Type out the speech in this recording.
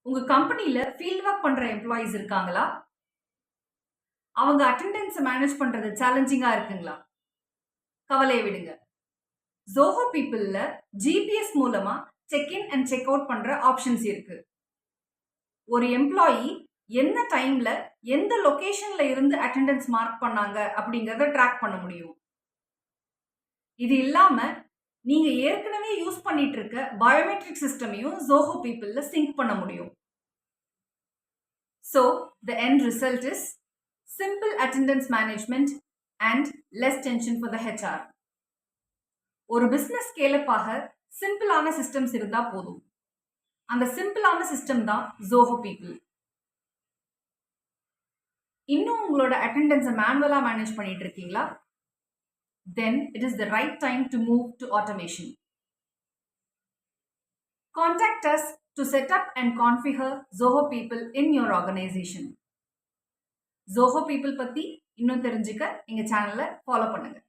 உங்க கம்பெனில field work பண்ற எம்ப்ளாயீஸ் இருக்காங்களா? அவங்க அட்டெண்டன்ஸ மேனேஜ் பண்றது சேலஞ்சிங்கா இருக்குங்களா? கவலைய விடுங்க. Zoho Peopleல GPS மூலமா check in and check out பண்ற ஆப்ஷன்ஸ் இருக்கு. ஒரு எம்ப்ளாயி எந்த டைம்ல, எந்த லொகேஷன்ல இருந்து அட்டெண்டன்ஸ் மார்க் பண்ணாங்க அப்படிங்கறத ட்ராக் பண்ண முடியும். இது இல்லாம நீங்க ஏற்கனவே யூஸ் பண்ணிட்டு இருக்க பயோமெட்ரிக் சிஸ்டமையும் Zoho Peopleல சிங்க் பண்ண முடியும். So, the end result is simple attendance management and less tension for the HR. ஒரு பிசினஸ் ஸ்கேலப் ஆக சிம்பிளான சிஸ்டம்ஸ் இருந்தா போதும். அந்த சிம்பிளான சிஸ்டம் தான் Zoho People. இன்னும் உங்களோட அட்டெண்டன்ஸை மேனுவலா மேனேஜ் பண்ணிட்டு இருக்கீங்களா? Then it is the right time to move to automation. Contact us to set up and configure Zoho People in your organization. Zoho People பத்தி இன்னும் தெரிஞ்சுக்க எங்க சேனலை ஃபாலோ பண்ணுங்க.